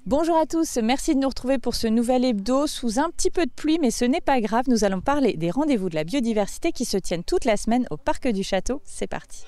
Bonjour à tous, merci de nous retrouver pour ce nouvel hebdo sous un petit peu de pluie, mais ce n'est pas grave, nous allons parler des rendez-vous de la biodiversité qui se tiennent toute la semaine au Parc du Château. C'est parti.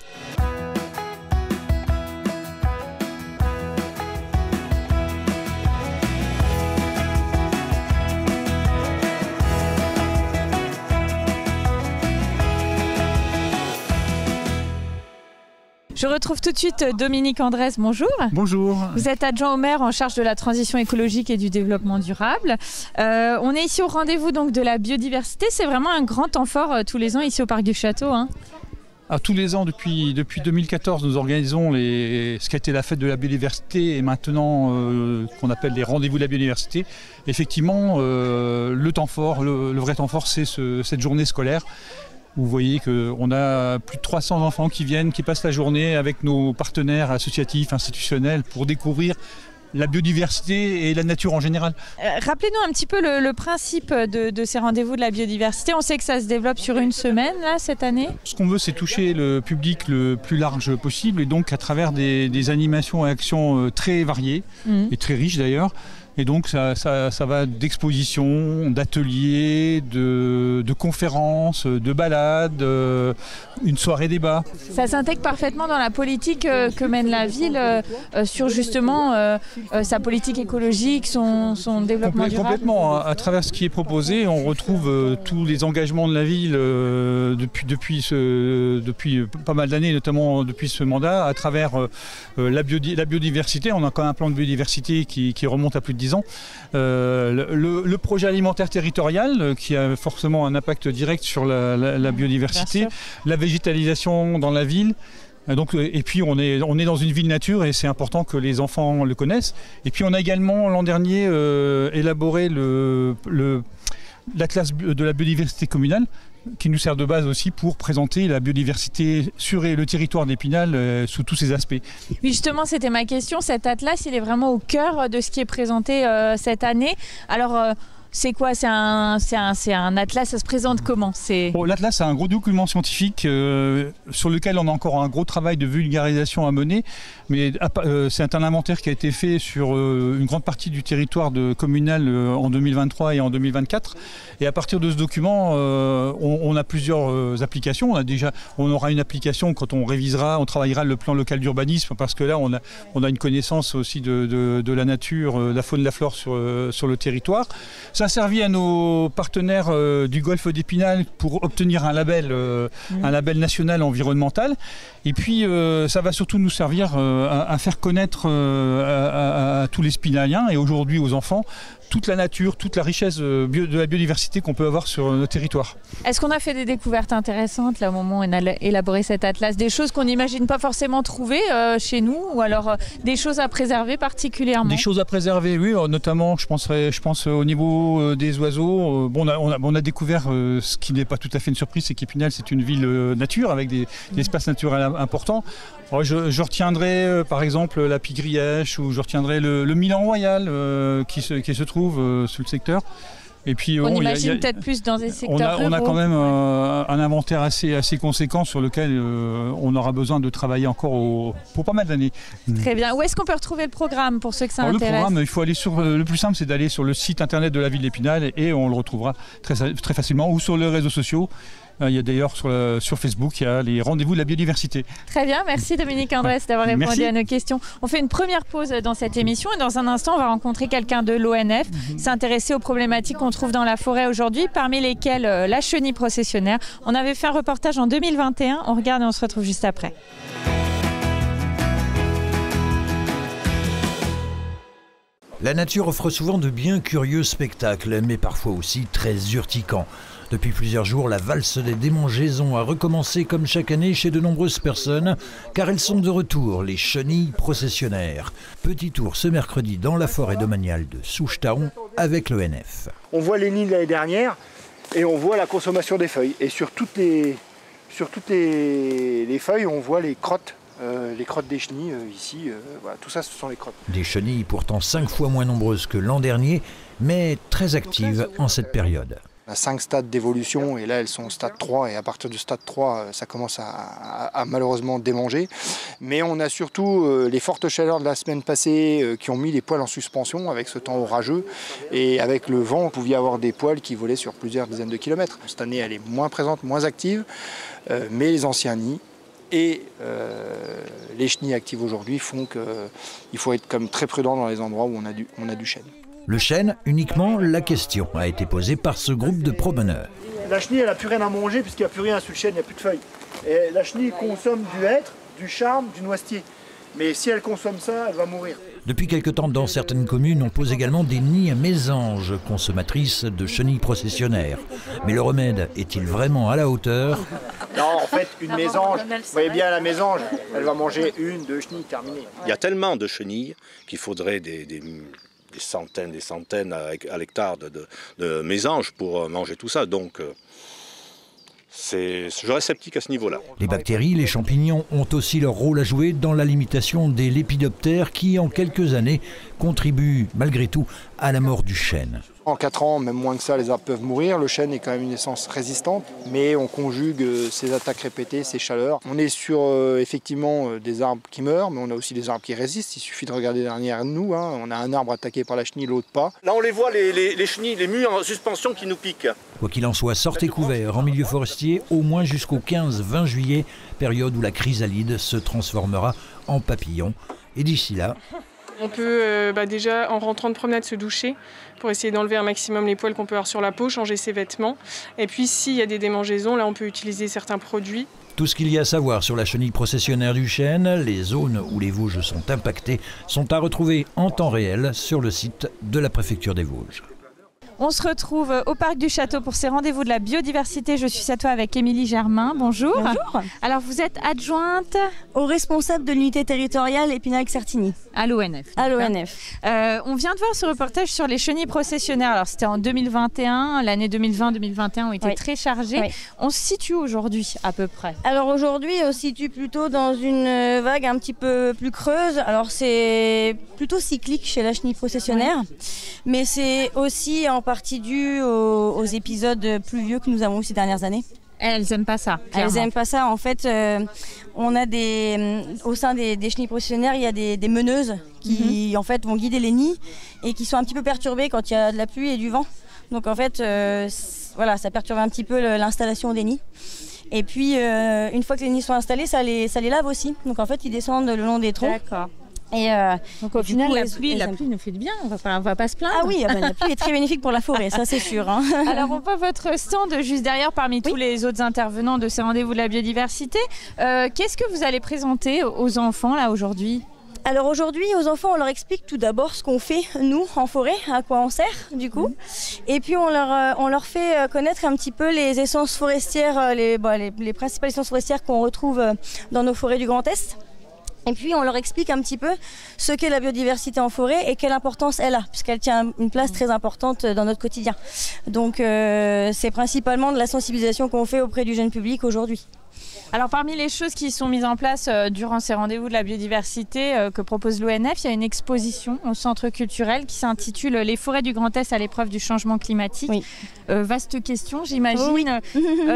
Je retrouve tout de suite Dominique Andrès, bonjour. Bonjour. Vous êtes adjoint au maire en charge de la transition écologique et du développement durable. On est ici au rendez-vous donc de la biodiversité. C'est vraiment un grand temps fort tous les ans ici au Parc du Château. Tous les ans, depuis 2014, nous organisons ce qui a été la fête de la biodiversité et maintenant qu'on appelle les rendez-vous de la biodiversité. Effectivement, le temps fort, le vrai temps fort, c'est cette journée scolaire. Vous voyez qu'on a plus de 300 enfants qui viennent, qui passent la journée avec nos partenaires associatifs, institutionnels pour découvrir la biodiversité et la nature en général. Rappelez-nous un petit peu le principe de ces rendez-vous de la biodiversité. On sait que ça se développe sur une semaine là, cette année. Ce qu'on veut, c'est toucher le public le plus large possible et donc à travers des animations et actions très variées et très riches d'ailleurs. Et donc ça va d'expositions, d'ateliers, de conférences, de balades, une soirée débat. Ça s'intègre parfaitement dans la politique que mène la ville sur justement sa politique écologique, son développement durable. Complètement. À travers ce qui est proposé, on retrouve tous les engagements de la ville depuis pas mal d'années, notamment depuis ce mandat, à travers la biodiversité. On a quand même un plan de biodiversité qui remonte à plus de 10 ans. Le projet alimentaire territorial qui a forcément un impact direct sur la biodiversité, la végétalisation dans la ville. Donc, et puis on est dans une ville nature et c'est important que les enfants le connaissent. Et puis on a également l'an dernier élaboré l'atlas de la biodiversité communale qui nous sert de base aussi pour présenter la biodiversité sur le territoire d'Épinal sous tous ses aspects. Oui, justement, c'était ma question. Cet atlas, il est vraiment au cœur de ce qui est présenté cette année. Alors, c'est quoi? C'est un atlas, ça se présente comment? L'atlas, c'est un gros document scientifique sur lequel on a encore un gros travail de vulgarisation à mener. Mais c'est un inventaire qui a été fait sur une grande partie du territoire communal en 2023 et en 2024. Et à partir de ce document, on a plusieurs applications. On aura une application quand on révisera, on travaillera le plan local d'urbanisme parce que là, on a une connaissance aussi de la nature, la faune, la flore sur le territoire. Ça a servi à nos partenaires du golfe d'Épinal pour obtenir un label national environnemental. Et puis, ça va surtout nous servir à faire connaître à tous les Spinaliens et aujourd'hui aux enfants toute la nature, toute la richesse de la biodiversité qu'on peut avoir sur notre territoire. Est-ce qu'on a fait des découvertes intéressantes là, au moment où on a élaboré cet atlas? Des choses qu'on n'imagine pas forcément trouver chez nous ou alors des choses à préserver particulièrement? Des choses à préserver, oui, notamment je pense au niveau des oiseaux. On a découvert ce qui n'est pas tout à fait une surprise, c'est qu'Épinal c'est une ville nature avec des espaces naturels importants. Alors, je retiendrai par exemple la pie-grièche ou je retiendrai le Milan royal qui se trouve sur le secteur. Et puis, on imagine peut-être plus dans des secteurs ruraux. On a quand même un inventaire assez conséquent sur lequel on aura besoin de travailler encore pour pas mal d'années. Très bien. Où est-ce qu'on peut retrouver le programme pour ceux que ça intéresse? Le programme, il faut aller le plus simple, c'est d'aller sur le site internet de la ville d'Épinal et on le retrouvera très facilement ou sur les réseaux sociaux. Il y a d'ailleurs sur Facebook, il y a les rendez-vous de la biodiversité. Très bien, merci Dominique Andrès d'avoir répondu à nos questions. On fait une première pause dans cette émission et dans un instant, on va rencontrer quelqu'un de l'ONF, s'intéresser aux problématiques qu'on trouve dans la forêt aujourd'hui, parmi lesquelles la chenille processionnaire. On avait fait un reportage en 2021, on regarde et on se retrouve juste après. La nature offre souvent de bien curieux spectacles, mais parfois aussi très urticants. Depuis plusieurs jours, la valse des démangeaisons a recommencé comme chaque année chez de nombreuses personnes, car elles sont de retour, les chenilles processionnaires. Petit tour ce mercredi dans la forêt domaniale de Souchetaon avec l'ONF. On voit les nids de l'année dernière et on voit la consommation des feuilles. Et sur toutes les feuilles, on voit les crottes des chenilles ici. Voilà, tout ça, ce sont les crottes. Des chenilles pourtant 5 fois moins nombreuses que l'an dernier, mais très actives en cette période. On a 5 stades d'évolution et là elles sont au stade 3 et à partir du stade 3 ça commence à malheureusement démanger. Mais on a surtout les fortes chaleurs de la semaine passée qui ont mis les poils en suspension avec ce temps orageux et avec le vent on pouvait avoir des poils qui volaient sur plusieurs dizaines de kilomètres. Cette année elle est moins présente, moins active, mais les anciens nids et les chenilles actives aujourd'hui font qu'il faut être comme très prudent dans les endroits où on a du chêne. Le chêne, uniquement, la question a été posée par ce groupe de promeneurs. La chenille, elle n'a plus rien à manger puisqu'il n'y a plus rien sur le chêne, il n'y a plus de feuilles. Et la chenille consomme du hêtre, du charme, du noisetier. Mais si elle consomme ça, elle va mourir. Depuis quelque temps, dans certaines communes, on pose également des nids à mésanges, consommatrices de chenilles processionnaires. Mais le remède est-il vraiment à la hauteur? Non, en fait, une mésange, vous voyez bien la mésange, elle va manger 1, 2 chenilles, terminé. Il y a tellement de chenilles qu'il faudrait des centaines à l'hectare de mésanges pour manger tout ça. Donc, je reste sceptique à ce niveau-là. Les bactéries, les champignons ont aussi leur rôle à jouer dans la limitation des lépidoptères qui, en quelques années, contribuent malgré tout à la mort du chêne. En 4 ans, même moins que ça, les arbres peuvent mourir. Le chêne est quand même une essence résistante, mais on conjugue ces attaques répétées, ces chaleurs. On est sur effectivement des arbres qui meurent, mais on a aussi des arbres qui résistent. Il suffit de regarder derrière nous. On a un arbre attaqué par la chenille, l'autre pas. Là, on les voit, les chenilles, les murs en suspension qui nous piquent. Quoi qu'il en soit, sortez couverts en milieu forestier au moins jusqu'au 15-20 juillet, période où la chrysalide se transformera en papillon. Et d'ici là... On peut déjà, en rentrant de promenade, se doucher pour essayer d'enlever un maximum les poils qu'on peut avoir sur la peau, changer ses vêtements. Et puis, s'il y a des démangeaisons, là, on peut utiliser certains produits. Tout ce qu'il y a à savoir sur la chenille processionnaire du chêne, les zones où les Vosges sont impactées, sont à retrouver en temps réel sur le site de la préfecture des Vosges. On se retrouve au Parc du Château pour ces rendez-vous de la biodiversité. Je suis cette fois avec Émilie Germain. Bonjour. Bonjour. Alors vous êtes adjointe au responsable de l'unité territoriale Épinal-Certigny. À l'ONF. À l'ONF. On vient de voir ce reportage sur les chenilles processionnaires. Alors c'était en 2021, l'année 2020-2021 ont été très chargées. Oui. On se situe aujourd'hui à peu près? Alors aujourd'hui on se situe plutôt dans une vague un petit peu plus creuse. Alors c'est plutôt cyclique chez la chenille processionnaire, mais c'est aussi en partie dû aux épisodes pluvieux que nous avons eu ces dernières années. Elles n'aiment pas ça. Elles n'aiment pas ça. En fait, on a au sein des chenilles processionnaires, il y a des meneuses qui en fait vont guider les nids et qui sont un petit peu perturbées quand il y a de la pluie et du vent. Donc en fait, voilà, ça perturbe un petit peu l'installation des nids. Et puis une fois que les nids sont installés, ça les lave aussi. Donc en fait, ils descendent le long des troncs. D'accord. Et donc au final, la pluie nous fait du bien, on va pas se plaindre. Ah oui, la pluie est très bénéfique pour la forêt, ça c'est sûr. Hein. Alors on voit votre stand juste derrière parmi tous les autres intervenants de ces rendez-vous de la biodiversité. Qu'est-ce que vous allez présenter aux enfants là aujourd'hui ? Alors aujourd'hui, aux enfants, on leur explique tout d'abord ce qu'on fait, nous, en forêt, à quoi on sert, du coup. Et puis on leur fait connaître un petit peu les essences forestières, les principales essences forestières qu'on retrouve dans nos forêts du Grand Est. Et puis on leur explique un petit peu ce qu'est la biodiversité en forêt et quelle importance elle a, puisqu'elle tient une place très importante dans notre quotidien. Donc c'est principalement de la sensibilisation qu'on fait auprès du jeune public aujourd'hui. Alors parmi les choses qui sont mises en place durant ces rendez-vous de la biodiversité que propose l'ONF, il y a une exposition au centre culturel qui s'intitule « Les forêts du Grand Est à l'épreuve du changement climatique ». Vaste question, j'imagine.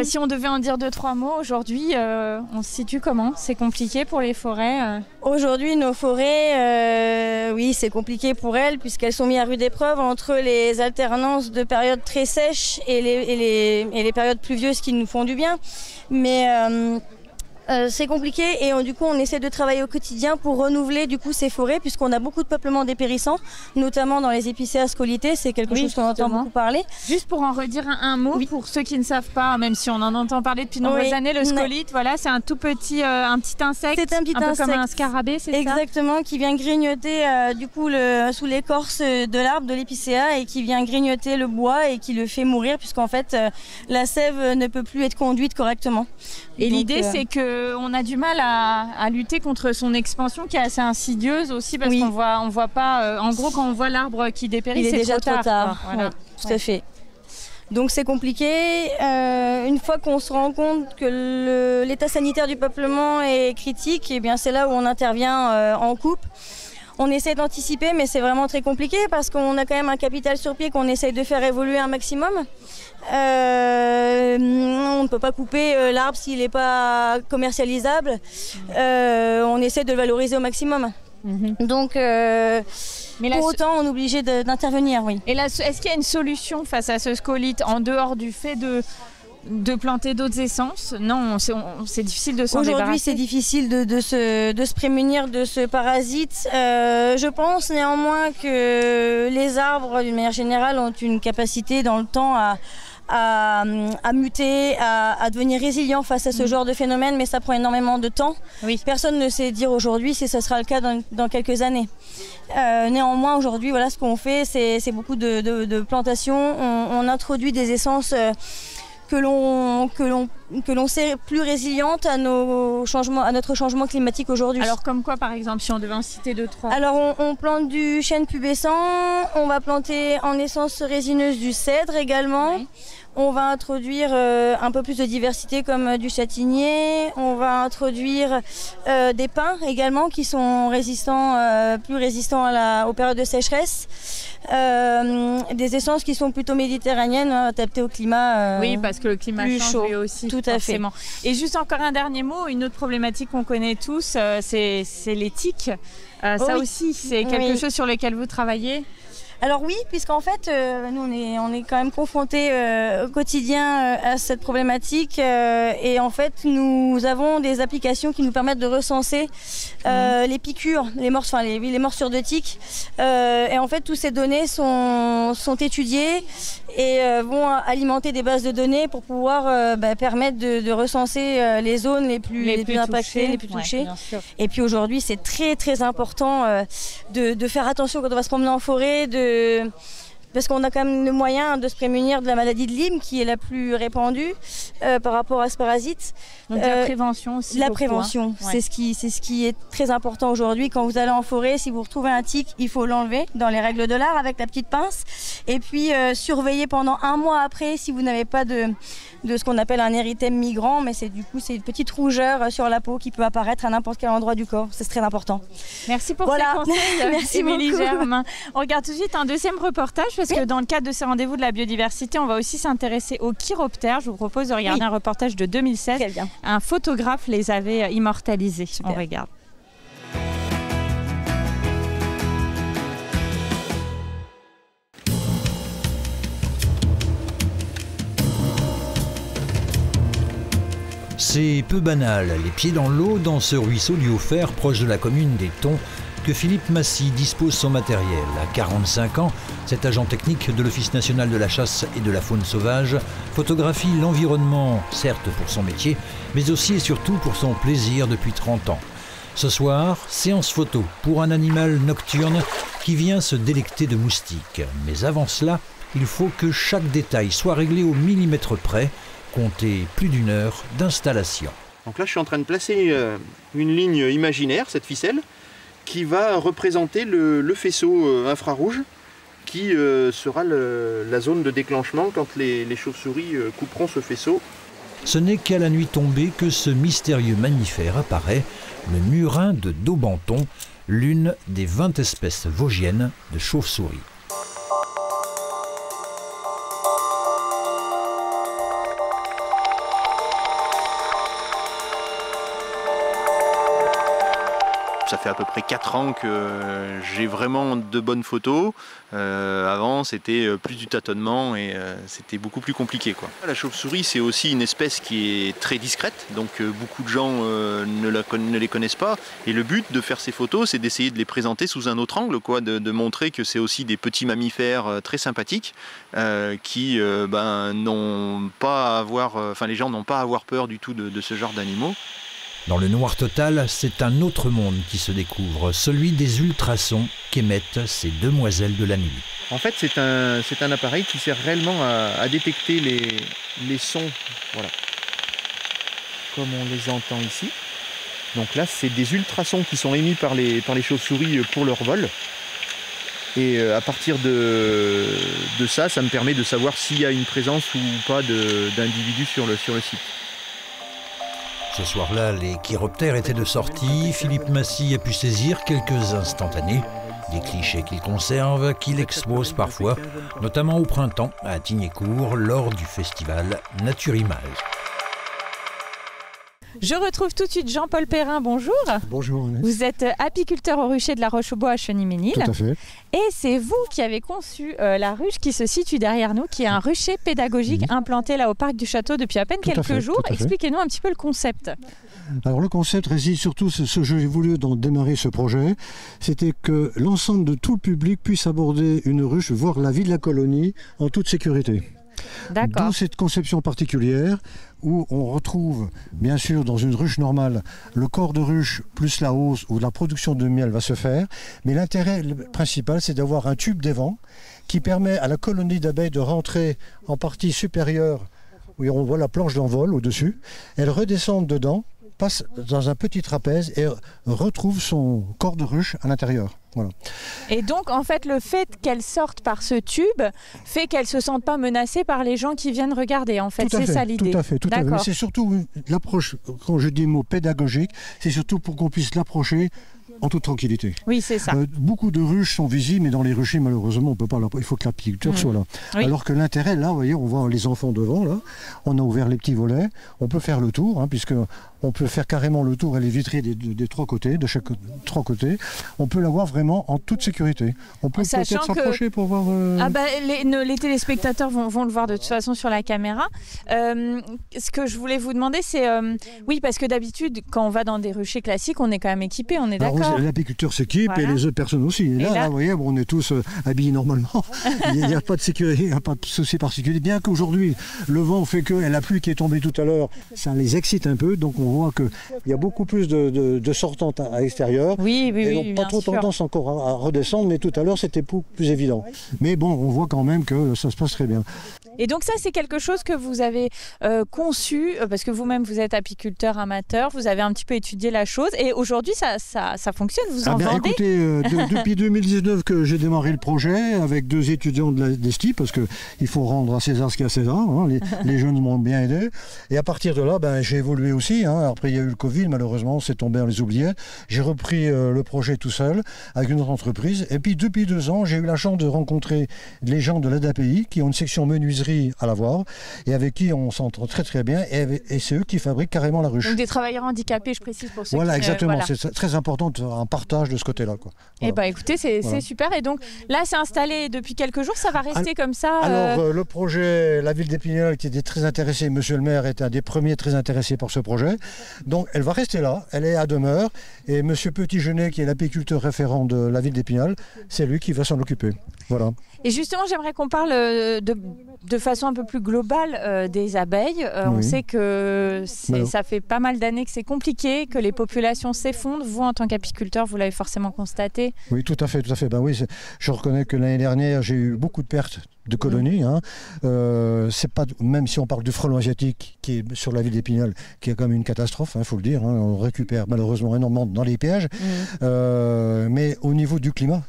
Si on devait en dire 2-3 mots, aujourd'hui, on se situe comment? C'est compliqué pour les forêts Aujourd'hui, nos forêts, oui, c'est compliqué pour elles puisqu'elles sont mises à rude épreuve entre les alternances de périodes très sèches et les périodes pluvieuses qui nous font du bien. Mais c'est compliqué et du coup on essaie de travailler au quotidien pour renouveler du coup ces forêts puisqu'on a beaucoup de peuplement dépérissant, notamment dans les épicéas scolités, c'est quelque chose qu'on entend beaucoup parler. Juste pour en redire un mot pour ceux qui ne savent pas, même si on en entend parler depuis de nombreuses années, le scolite, voilà, c'est un tout petit insecte, c'est un petit peu comme un scarabée, c'est ça? Exactement, qui vient grignoter du coup sous l'écorce de l'arbre de l'épicéa et qui vient grignoter le bois et qui le fait mourir puisqu'en fait la sève ne peut plus être conduite correctement. Et l'idée c'est qu'on a du mal à lutter contre son expansion qui est assez insidieuse aussi parce qu'on voit pas, en gros quand on voit l'arbre qui dépérit, c'est déjà trop tard. Voilà. Tout à fait. Donc c'est compliqué. Une fois qu'on se rend compte que l'état sanitaire du peuplement est critique, et bien c'est là où on intervient en coupe. On essaie d'anticiper, mais c'est vraiment très compliqué parce qu'on a quand même un capital sur pied qu'on essaye de faire évoluer un maximum. On ne peut pas couper l'arbre s'il n'est pas commercialisable. On essaie de le valoriser au maximum. Donc, pour autant, on est obligé d'intervenir, oui. Et là, est-ce qu'il y a une solution face à ce scolyte en dehors du fait de planter d'autres essences? Non, c'est difficile de s'en débarrasser. Aujourd'hui, c'est difficile de se prémunir de ce parasite. Je pense néanmoins que les arbres, d'une manière générale, ont une capacité dans le temps à muter, à devenir résilient face à ce genre de phénomène, mais ça prend énormément de temps. Oui. Personne ne sait dire aujourd'hui si ce sera le cas dans quelques années. Néanmoins, aujourd'hui, voilà, ce qu'on fait, c'est beaucoup de plantations. On introduit des essences que l'on sait plus résilientes à notre changement climatique aujourd'hui. Alors comme quoi, par exemple, si on devait en citer 2-3? Alors on plante du chêne pubescent, on va planter en essence résineuse du cèdre également. Oui. On va introduire un peu plus de diversité comme du châtaignier. On va introduire des pins également qui sont résistants, plus résistants aux périodes de sécheresse. Des essences qui sont plutôt méditerranéennes, adaptées au climat oui, parce que le climat plus change chaud. Lui aussi. Tout à fait. Et juste encore un dernier mot, une autre problématique qu'on connaît tous, c'est les tiques. Ça aussi, c'est quelque chose sur lequel vous travaillez? Alors oui, puisqu'en fait, nous on est quand même confrontés au quotidien à cette problématique et en fait nous avons des applications qui nous permettent de recenser les piqûres, les morsures de tiques et en fait toutes ces données sont étudiées et vont alimenter des bases de données pour pouvoir permettre de recenser les zones les plus impactées, les plus touchées. Et puis aujourd'hui c'est très très important de faire attention quand on va se promener en forêt, parce qu'on a quand même le moyen de se prémunir de la maladie de Lyme qui est la plus répandue par rapport à ce parasite. Donc la prévention aussi. La prévention, c'est ce qui est très important aujourd'hui. Quand vous allez en forêt, si vous retrouvez un tique, il faut l'enlever dans les règles de l'art avec la petite pince. Et puis surveiller pendant 1 mois après si vous n'avez pas de ce qu'on appelle un érythème migrant, mais c'est une petite rougeur sur la peau qui peut apparaître à n'importe quel endroit du corps. C'est très important. Merci pour ces conseils, Merci Émilie beaucoup. Germain. On regarde tout de suite un deuxième reportage parce que dans le cadre de ces rendez-vous de la biodiversité, on va aussi s'intéresser aux chiroptères. Je vous propose de regarder un reportage de 2016. Très bien. Un photographe les avait immortalisés. Super. On regarde. C'est peu banal, les pieds dans l'eau dans ce ruisseau du Haut-Fer proche de la commune d'Éton, que Philippe Massy dispose son matériel. À 45 ans, cet agent technique de l'Office national de la chasse et de la faune sauvage photographie l'environnement, certes pour son métier, mais aussi et surtout pour son plaisir depuis 30 ans. Ce soir, séance photo pour un animal nocturne qui vient se délecter de moustiques. Mais avant cela, il faut que chaque détail soit réglé au millimètre près, compter plus d'1 heure d'installation. Donc là, je suis en train de placer une ligne imaginaire, cette ficelle, qui va représenter le faisceau infrarouge qui sera la zone de déclenchement quand les chauves-souris couperont ce faisceau. Ce n'est qu'à la nuit tombée que ce mystérieux mammifère apparaît, le murin de Daubenton, l'une des 20 espèces vosgiennes de chauves-souris. Ça fait à peu près 4 ans que j'ai vraiment de bonnes photos. Avant, c'était plus du tâtonnement et c'était beaucoup plus compliqué, quoi. La chauve-souris, c'est aussi une espèce qui est très discrète, donc beaucoup de gens ne les connaissent pas. Et le but de faire ces photos, c'est d'essayer de les présenter sous un autre angle, quoi, de montrer que c'est aussi des petits mammifères très sympathiques qui n'ont pas à avoir, les gens n'ont pas à avoir peur du tout de ce genre d'animaux. Dans le noir total, c'est un autre monde qui se découvre, celui des ultrasons qu'émettent ces demoiselles de la nuit. En fait, c'est un appareil qui sert réellement à détecter les sons, voilà, comme on les entend ici. Donc là, c'est des ultrasons qui sont émis par les chauves-souris pour leur vol. Et à partir de ça, ça me permet de savoir s'il y a une présence ou pas d'individus sur le site. Ce soir-là, les chiroptères étaient de sortie. Philippe Massy a pu saisir quelques instantanés, des clichés qu'il conserve, qu'il expose parfois, notamment au printemps à Tignécourt lors du festival Nature Image. Je retrouve tout de suite Jean-Paul Perrin, bonjour. Bonjour. Annette. Vous êtes apiculteur au rucher de la Roche-aux-Bois à Cheny-Ménil. Tout à fait. Et c'est vous qui avez conçu la ruche qui se situe derrière nous, qui est un rucher pédagogique implanté là au parc du château depuis à peine quelques jours. Expliquez-nous un petit peu le concept. Alors le concept réside surtout, ce que j'ai voulu démarrer ce projet, c'était que l'ensemble de tout le public puisse aborder une ruche, voir la vie de la colonie en toute sécurité. D'accord. D'où cette conception particulière où on retrouve, bien sûr, dans une ruche normale, le corps de ruche plus la hausse où la production de miel va se faire. Mais l'intérêt principal, c'est d'avoir un tube d'évent qui permet à la colonie d'abeilles de rentrer en partie supérieure, où on voit la planche d'envol au-dessus. Elle redescend dedans, passe dans un petit trapèze et retrouve son corps de ruche à l'intérieur. Voilà. Et donc, en fait, le fait qu'elles sortent par ce tube fait qu'elles ne se sentent pas menacées par les gens qui viennent regarder. En fait, c'est ça l'idée. Tout à fait. Mais c'est surtout l'approche, quand je dis le mot pédagogique, c'est surtout pour qu'on puisse l'approcher en toute tranquillité. Oui, c'est ça. Beaucoup de ruches sont visibles, mais dans les ruchers, malheureusement, on peut pas. Il faut que l'apiculteur soit là. Oui. Alors que l'intérêt, là, vous voyez, on voit les enfants devant, là. On a ouvert les petits volets. On peut faire le tour, puisque on peut faire carrément le tour et les vitrées des trois côtés, de chaque trois côtés. On peut l'avoir vraiment en toute sécurité. On peut peut-être s'approcher pour voir. Les téléspectateurs vont le voir de toute façon sur la caméra. Ce que je voulais vous demander, c'est oui, parce que d'habitude, quand on va dans des ruchers classiques, on est quand même équipé, on est d'accord. L'apiculteur s'équipe et les autres personnes aussi. Et là, vous voyez, on est tous habillés normalement. Il n'y a pas de sécurité, il n'y a pas de souci particulier. Bien qu'aujourd'hui, le vent fait que la pluie qui est tombée tout à l'heure, ça les excite un peu. Donc on voit qu'il y a beaucoup plus de sortantes à l'extérieur. Oui, et donc pas trop tendance encore à redescendre, mais tout à l'heure, c'était plus évident. Mais bon, on voit quand même que ça se passe très bien. Et donc ça, c'est quelque chose que vous avez conçu, parce que vous-même, vous êtes apiculteur amateur, vous avez un petit peu étudié la chose, et aujourd'hui, ça fonctionne, vous en vendez. Écoutez, depuis 2019 que j'ai démarré le projet, avec 2 étudiants de l'ESTI, parce qu'il faut rendre à César ce qu'il y a à César, les jeunes m'ont bien aidé, et à partir de là, j'ai évolué aussi, après il y a eu le Covid, malheureusement, c'est tombé dans les oubliettes, j'ai repris le projet tout seul, avec une autre entreprise, et puis depuis 2 ans, j'ai eu la chance de rencontrer les gens de l'ADAPI, qui ont une section menuiserie à la voir et avec qui on s'entend très très bien et c'est eux qui fabriquent carrément la ruche. Donc des travailleurs handicapés, je précise pour ceux qui... Exactement, c'est très important un partage de ce côté-là. Et écoutez, c'est super. Et donc là, c'est installé depuis quelques jours, ça va rester comme ça Alors le projet, la ville d'Épinal qui était très intéressée, monsieur le maire était un des premiers très intéressés par ce projet. Donc elle va rester là, elle est à demeure et monsieur Petit-Genet qui est l'apiculteur référent de la ville d'Épinal, c'est lui qui va s'en occuper. Voilà. Et justement, j'aimerais qu'on parle de façon un peu plus globale des abeilles. On sait que ça fait pas mal d'années que c'est compliqué, que les populations s'effondrent. Vous, en tant qu'apiculteur, vous l'avez forcément constaté. Oui, tout à fait. Je reconnais que l'année dernière, j'ai eu beaucoup de pertes de colonies. C'est pas, même si on parle du frelon asiatique qui est sur la ville d'Épinal, qui est quand même une catastrophe, faut le dire. On récupère malheureusement énormément dans les pièges. Mais au niveau du climat,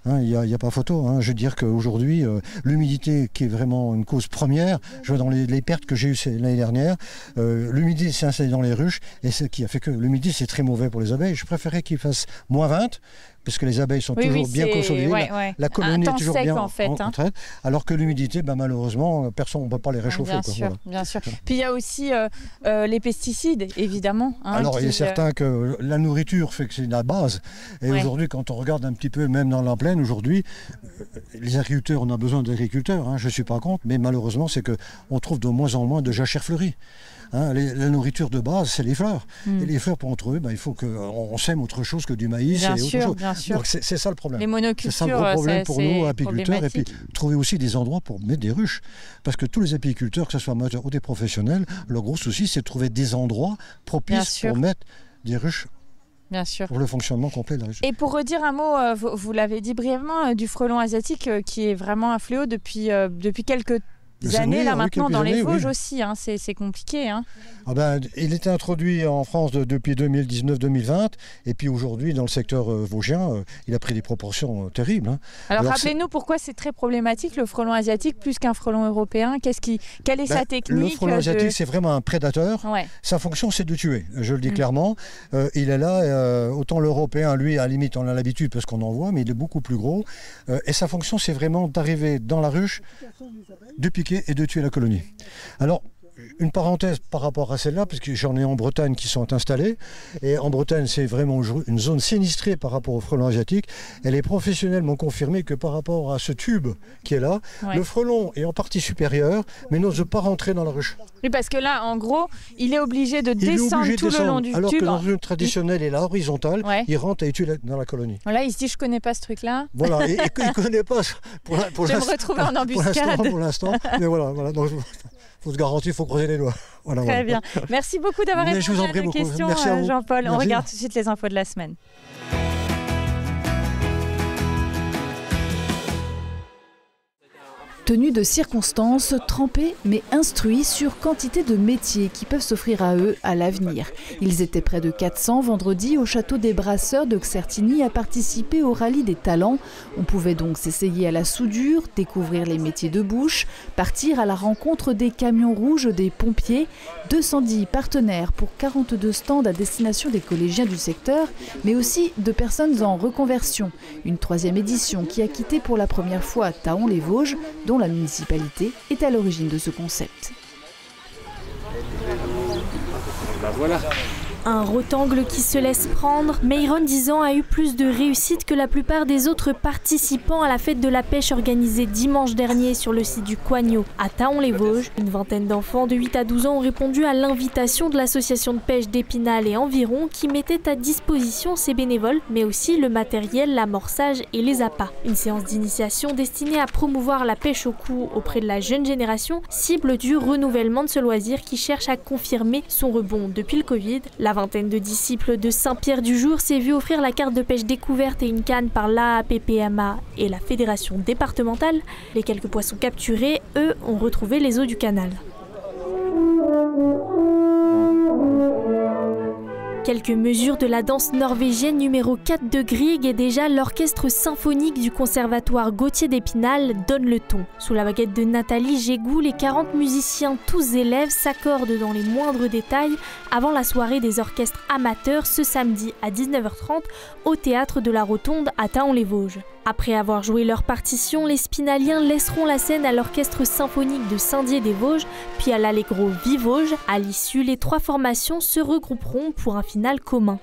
il n'y a pas photo. Je veux dire qu'aujourd'hui, l'humidité qui est vraiment une cause première, je vois dans les pertes que j'ai eues l'année dernière, l'humidité s'est installée dans les ruches et ce qui a fait que l'humidité c'est très mauvais pour les abeilles. Je préférais qu'il fasse moins 20 parce que les abeilles sont toujours bien consolidées. La colonie est toujours bien en traite, alors que l'humidité, malheureusement, on ne peut pas les réchauffer. Bien sûr. Puis il y a aussi les pesticides, évidemment. Alors il est certain que la nourriture fait que c'est la base. Et aujourd'hui, quand on regarde un petit peu, même dans la plaine, aujourd'hui, les agriculteurs, on a besoin d'agriculteurs, je ne suis pas contre, mais malheureusement, c'est qu'on trouve de moins en moins de jachères fleuries. La nourriture de base, c'est les fleurs. Et les fleurs, pour en trouver, il faut qu'on sème autre chose que du maïs et autre chose. Bien sûr. Donc c'est ça le problème. Les monocultures, c'est ça le gros problème pour nous, apiculteurs. Et puis trouver aussi des endroits pour mettre des ruches. Parce que tous les apiculteurs, que ce soit amateurs ou des professionnels, le gros souci, c'est de trouver des endroits propices pour mettre des ruches. Bien sûr. Pour le fonctionnement complet de la ruche. Et pour redire un mot, vous l'avez dit brièvement, du frelon asiatique qui est vraiment un fléau depuis quelques années là maintenant dans les Vosges aussi, hein, c'est compliqué. Hein. Ah ben, il était introduit en France depuis 2019-2020 et puis aujourd'hui dans le secteur vosgien, il a pris des proportions terribles. Hein. Alors rappelez-nous pourquoi c'est très problématique le frelon asiatique plus qu'un frelon européen. Quelle est sa technique? Le frelon asiatique c'est vraiment un prédateur. Ouais. Sa fonction c'est de tuer, je le dis clairement. Il est là, autant l'européen lui à la limite on a l'habitude parce qu'on en voit, mais il est beaucoup plus gros. Et sa fonction c'est vraiment d'arriver dans la ruche, de piquer et de tuer la colonie. Alors, une parenthèse par rapport à celle-là, parce que j'en ai en Bretagne qui sont installés. Et en Bretagne, c'est vraiment une zone sinistrée par rapport au frelon asiatique. Et les professionnels m'ont confirmé que par rapport à ce tube qui est là, le frelon est en partie supérieure, mais n'ose pas rentrer dans la ruche. Oui, parce que là, en gros, il est obligé de descendre tout le long du tube. Alors que dans une traditionnelle et la horizontale, il rentre et il tue dans la colonie. Voilà, il se dit, je ne connais pas ce truc-là. Voilà, et il ne connaît pas pour je vais me retrouver en embuscade. Pour l'instant, mais voilà. Donc, il faut se garantir, il faut croiser les doigts. Voilà, Très bien. Merci beaucoup d'avoir répondu à nos questions, Jean-Paul. On regarde tout de suite les infos de la semaine. Tenus de circonstances, trempés mais instruits sur quantité de métiers qui peuvent s'offrir à eux à l'avenir. Ils étaient près de 400 vendredi au château des Brasseurs de Certigny à participer au rallye des talents. On pouvait donc s'essayer à la soudure, découvrir les métiers de bouche, partir à la rencontre des camions rouges des pompiers. 210 partenaires pour 42 stands à destination des collégiens du secteur, mais aussi de personnes en reconversion. Une 3e édition qui a quitté pour la première fois Thaon-les-Vosges, dont la municipalité est à l'origine de ce concept. Voilà. Un rectangle qui se laisse prendre, Meyron 10 ans a eu plus de réussite que la plupart des autres participants à la fête de la pêche organisée dimanche dernier sur le site du Coignot à Thaon-les-Vosges. Une vingtaine d'enfants de 8 à 12 ans ont répondu à l'invitation de l'association de pêche d'Épinal et environ qui mettait à disposition ses bénévoles, mais aussi le matériel, l'amorçage et les appâts. Une séance d'initiation destinée à promouvoir la pêche au cou auprès de la jeune génération, cible du renouvellement de ce loisir qui cherche à confirmer son rebond depuis le Covid. La vingtaine de disciples de Saint-Pierre-du-Jour s'est vu offrir la carte de pêche découverte et une canne par l'AAPPMA et la fédération départementale. Les quelques poissons capturés, eux, ont retrouvé les eaux du canal. Quelques mesures de la danse norvégienne numéro 4 de Grieg et déjà l'orchestre symphonique du conservatoire Gauthier d'Épinal donne le ton. Sous la baguette de Nathalie Gégou, les 40 musiciens, tous élèves, s'accordent dans les moindres détails avant la soirée des orchestres amateurs ce samedi à 19h30 au théâtre de la Rotonde à Thaon-les-Vosges. Après avoir joué leur partition, les Spinaliens laisseront la scène à l'orchestre symphonique de Saint-Dié-des-Vosges, puis à l'Allegro Vies-Vosges. À l'issue, les 3 formations se regrouperont pour un final commun.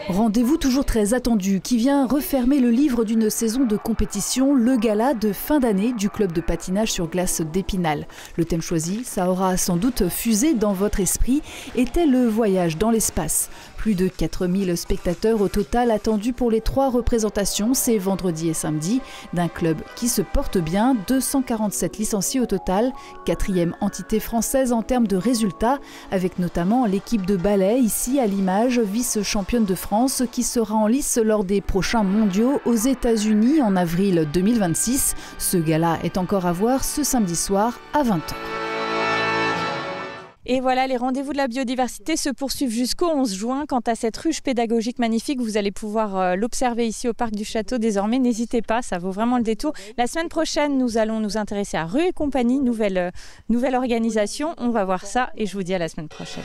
Rendez-vous toujours très attendu qui vient refermer le livre d'une saison de compétition, le gala de fin d'année du club de patinage sur glace d'Épinal. Le thème choisi, ça aura sans doute fusé dans votre esprit, était le voyage dans l'espace. Plus de 4000 spectateurs au total attendus pour les 3 représentations, c'est vendredi et samedi, d'un club qui se porte bien, 247 licenciés au total, 4e entité française en termes de résultats, avec notamment l'équipe de ballet ici à l'image, vice-championne de France, qui sera en lice lors des prochains mondiaux aux États-Unis en avril 2026. Ce gala est encore à voir ce samedi soir à 20h. Et voilà, les rendez-vous de la biodiversité se poursuivent jusqu'au 11 juin. Quant à cette ruche pédagogique magnifique, vous allez pouvoir l'observer ici au parc du château désormais. N'hésitez pas, ça vaut vraiment le détour. La semaine prochaine, nous allons nous intéresser à Rue et compagnie, nouvelle organisation. On va voir ça et je vous dis à la semaine prochaine.